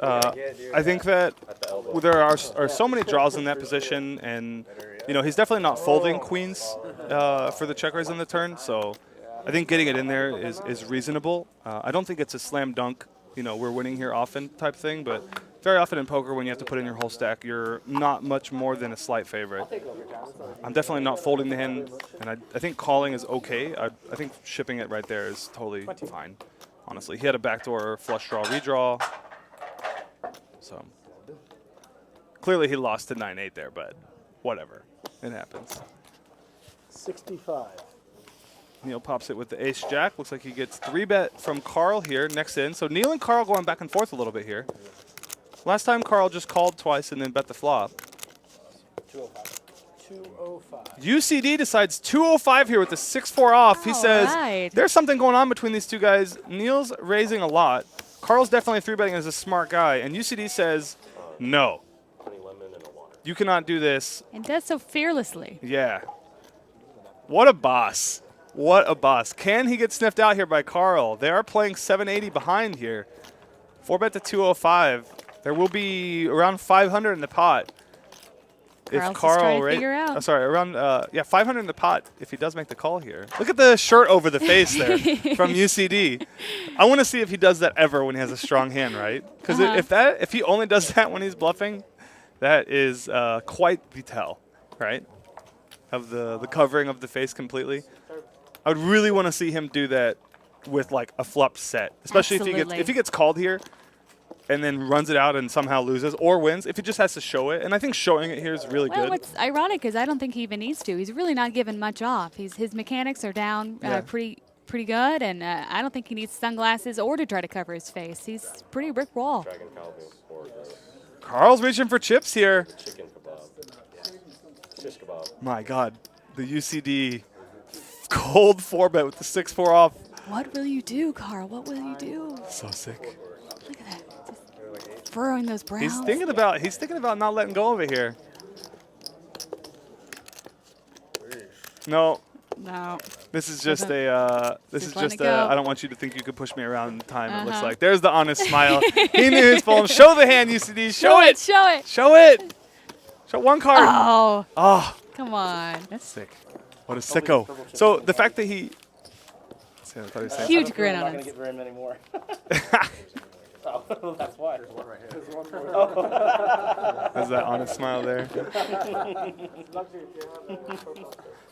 I think that there are so many draws in that position, and he's definitely not folding queens for the check raise on the turn. So I think getting it in there is reasonable. I don't think it's a slam dunk. We're winning here often type thing, but very often in poker when you have to put in your whole stack, you're not much more than a slight favorite. I'm definitely not folding the hand, and I think calling is okay. I think shipping it right there is totally fine, honestly. He had a backdoor flush draw redraw, so clearly he lost to 9-8 there, but whatever. It happens. 65. Neil pops it with the ace-jack. Looks like he gets 3-bet from Carl here next in. So Neil and Carl going back and forth a little bit here. Last time Carl just called twice and then bet the flop. 205. UCD decides 205 here with the 6-4 off. He says there's something going on between these two guys. Neil's raising a lot. Carl's definitely 3-betting as a smart guy. And UCD says no. You cannot do this. And does so fearlessly. Yeah. What a boss. What a boss. Can he get sniffed out here by Carl? They are playing 780 behind here. 4-bet to 205. There will be around 500 in the pot. Carl's If Carl, trying to figure out. Oh, sorry, around 500 in the pot if he does make the call here. Look at the shirt over the face there from UCD. I want to see if he does that ever when he has a strong hand, right? Because if he only does that when he's bluffing, that is quite the tell, right? Of the covering of the face completely. I would really want to see him do that with like a flop set, especially if he gets called here and then runs it out and somehow loses or wins. If he just has to show it, and I think showing it here is really good. What's ironic is I don't think he even needs to. He's really not giving much off. His mechanics are down pretty good, and I don't think he needs sunglasses or to try to cover his face. He's pretty brick wall. Carl's reaching for chips here. My God, the UCD cold 4-bet with the 6-4 off. What will you do, Carl? What will you do? So sick. Look at that. Just furrowing those brows. He's thinking about not letting go of it here. No. No. This is just I don't want you to think you could push me around in time, it looks like. There's the honest smile. He knew his phone. Show the hand, UCD. Show it. Show it. Show it. Show one card. Oh. Oh. Come on. That's sick. What a sicko. So the fact that he... Huge grin on I'm not going to get very many more. Oh, that's why. There's one right here. There's one more. There's that honest smile there.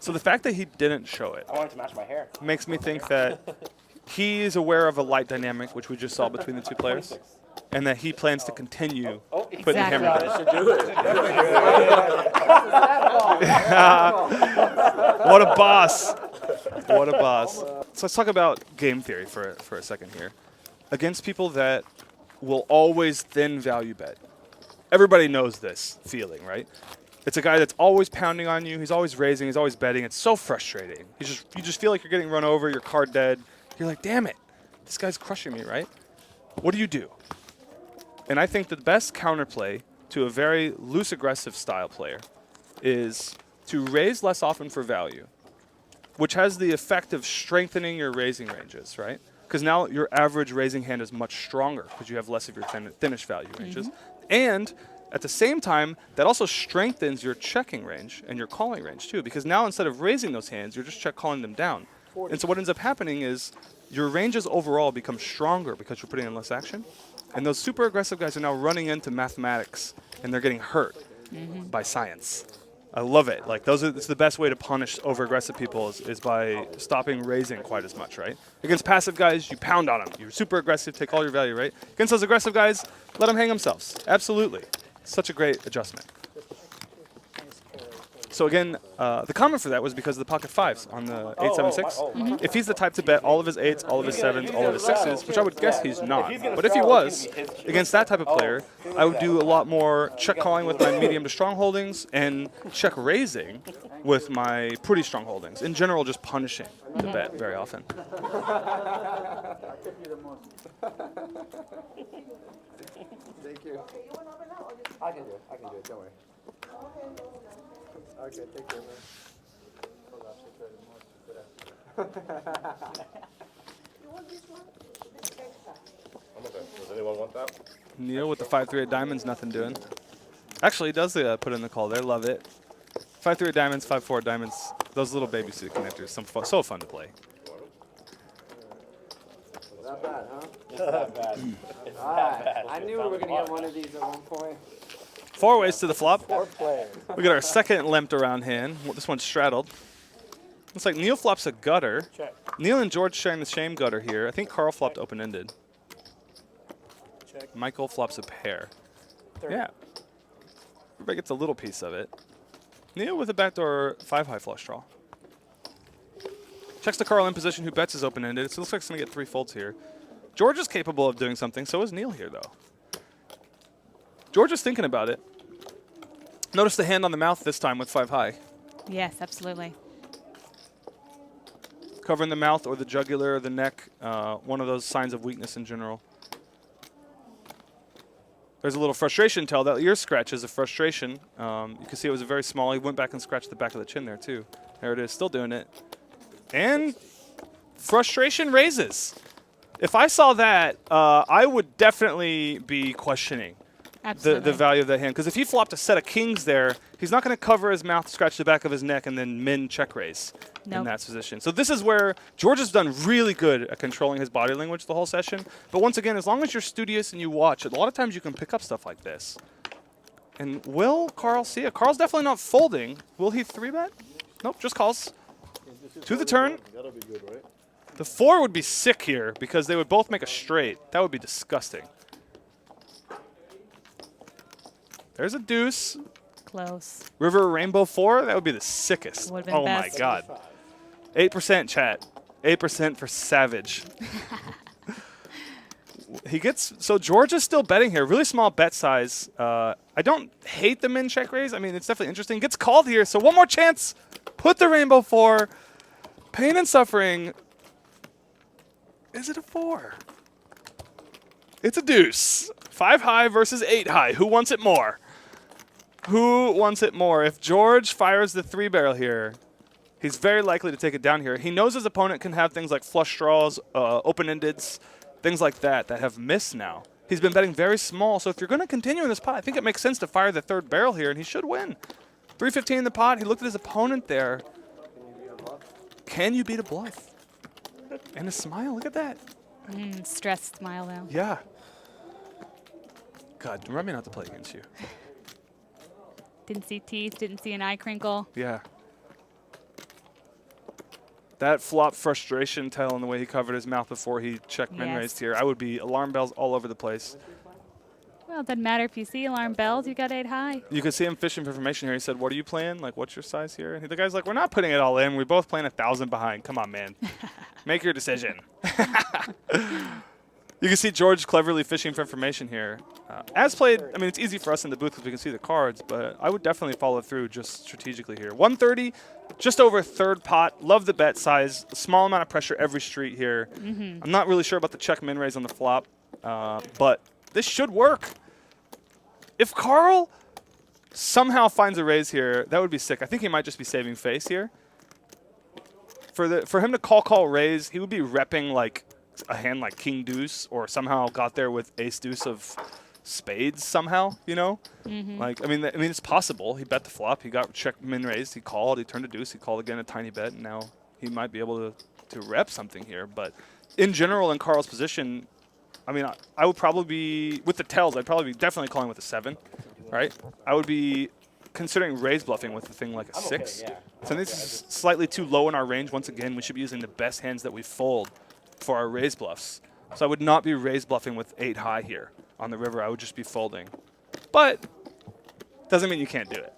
So the fact that he didn't show it I wanted to match my hair. makes me think that he is aware of a light dynamic, which we just saw between the two players, and that he plans to continue putting the hammer down. What a boss. What a boss. So let's talk about game theory for a second here. Against people that will always thin value bet. Everybody knows this feeling, right? It's a guy that's always pounding on you. He's always raising. He's always betting. It's so frustrating. You just feel like you're getting run over. You're card dead. You're like, damn it. This guy's crushing me, right? What do? And I think the best counterplay to a very loose aggressive style player is to raise less often for value, which has the effect of strengthening your raising ranges, right? Because now your average raising hand is much stronger because you have less of your thinnish value ranges. And at the same time, that also strengthens your checking range and your calling range too, because now instead of raising those hands, you're just check calling them down. And so what ends up happening is your ranges overall become stronger because you're putting in less action. And those super aggressive guys are now running into mathematics and they're getting hurt by science. I love it. Like it's the best way to punish over-aggressive people is by stopping raising quite as much, right? Against passive guys, you pound on them. You're super aggressive, take all your value, right? Against those aggressive guys, let them hang themselves. Absolutely. Such a great adjustment. So again, the comment for that was because of the pocket fives on the 8-7-6. If he's the type to bet all of his 8s, all of his 7s, all of his 6s, which I would guess he's not, but if he was, against that type of player, I would do a lot more check calling with my medium to strong holdings and check raising with my pretty strong holdings. In general, just punishing the bet very often. Thank you. I can do it, don't worry. Okay, take care, man. I'm okay. Does anyone want that? Neil with the 5-3 of diamonds, nothing doing. Actually, he does put in the call there. Love it. 5-3 of diamonds, 5-4 of diamonds. Those little baby suit connectors, so fun to play. Not bad, huh? It's that bad. It's that bad. I knew we were going to get one of these at one point. 4 ways to the flop. 4 players. We got our second limped around hand. This one's straddled. Looks like Neil flops a gutter. Check. Neil and George sharing the same gutter here. I think Carl flopped open-ended. Check. Michael flops a pair. 30. Yeah. Everybody gets a little piece of it. Neil with a backdoor 5-high flush draw. Checks to Carl in position, who bets is open-ended. So it looks like he's going to get 3 folds here. George is capable of doing something. So is Neil here, though. George is thinking about it. Notice the hand on the mouth this time with 5-high. Yes, absolutely. Covering the mouth or the jugular or the neck. One of those signs of weakness in general. There's a little frustration tell. That ear scratch is a frustration. You can see it was very small. He went back and scratched the back of the chin there, too. There it is, still doing it. And frustration raises. If I saw that, I would definitely be questioning the value of that hand. Because if he flopped a set of kings there, he's not going to cover his mouth, scratch the back of his neck, and then min check raise in that position. So this is where George has done really good at controlling his body language the whole session. But once again, as long as you're studious and you watch, a lot of times you can pick up stuff like this. And will Carl see it? Carl's definitely not folding. Will he 3-bet? Nope, just calls. To the turn. That'll be good, right? The 4 would be sick here because they would both make a straight. That would be disgusting. There's a deuce. Close. River Rainbow 4, that would be the sickest. Would've been Oh best. my God. 8% chat. 8% for Savage. So George is still betting here. Really small bet size. I don't hate the min check raise. I mean, it's definitely interesting. Gets called here, so one more chance. Put the Rainbow 4. Pain and suffering. Is it a 4? It's a deuce. 5-high versus 8-high. Who wants it more? Who wants it more? If George fires the 3-barrel here, he's very likely to take it down here. He knows his opponent can have things like flush draws, open-endeds, things like that have missed now. He's been betting very small, so if you're going to continue in this pot, I think it makes sense to fire the 3rd barrel here, and he should win. 315 in the pot. He looked at his opponent there. Can you beat a bluff? And a smile. Look at that. Stressed smile, though. Yeah. God, remind me not to play against you. Didn't see teeth, didn't see an eye crinkle. Yeah. That flop frustration tell in the way he covered his mouth before he checked min raised here. I would be alarm bells all over the place. Well, it doesn't matter if you see alarm bells. You got 8-high. You could see him fishing for information here. He said, "What are you playing? Like, what's your size here?" And the guy's like, "We're not putting it all in. We're both playing 1,000 behind. Come on, man. Make your decision." You can see George cleverly fishing for information here. As played, I mean, it's easy for us in the booth because we can see the cards, but I would definitely follow through just strategically here. 130, just over 3rd pot. Love the bet size. Small amount of pressure every street here. I'm not really sure about the check min raise on the flop, but this should work. If Carl somehow finds a raise here, that would be sick. I think he might just be saving face here. For him to call raise, he would be repping like a hand like king deuce, or somehow got there with ace deuce of spades somehow, you know? Like, I mean, it's possible. He bet the flop. He got check min raised. He called. He turned a deuce. He called again a tiny bet, and now he might be able to rep something here. But in general, in Carl's position, I mean, I would probably be, with the tells, I'd probably be definitely calling with a 7, right? I would be considering raise bluffing with a thing like a 6. Okay, yeah. So this is slightly too low in our range. Once again, we should be using the best hands that we fold for our raise bluffs. So I would not be raise bluffing with 8-high here on the river. I would just be folding. But doesn't mean you can't do it.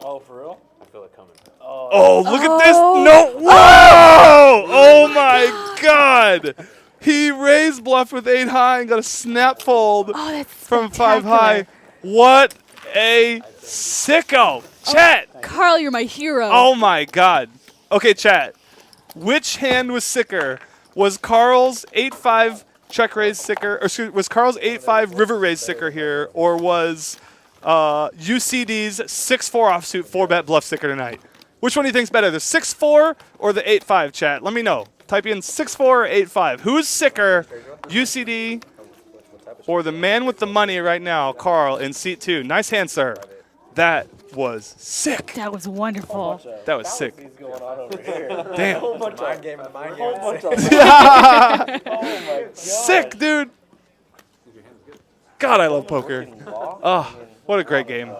Oh, for real? I feel it coming. Oh, look at this. No. Whoa! Oh, my God. He raised bluff with 8-high and got a snap fold from 5-high. What a sicko. Chat. Carl, you're my hero. Oh, my God. Okay, chat. Which hand was sicker? Was Carl's 8-5 check raise sicker? Or excuse, was Carl's 8-5 river raise sicker here? Or was UCD's 6-4 offsuit 4-bet bluff sicker tonight? Which one do you think's better, the 6-4 or the 8-5, chat? Let me know. Type in 6485. Who's sicker, UCD or the man with the money right now, Carl, in seat 2? Nice hand, sir. That was sick. That was wonderful. That was sick. Going on over here. Damn. Mind game, the mind game. Oh my god. Sick, dude. God, I love poker. Oh, what a great game.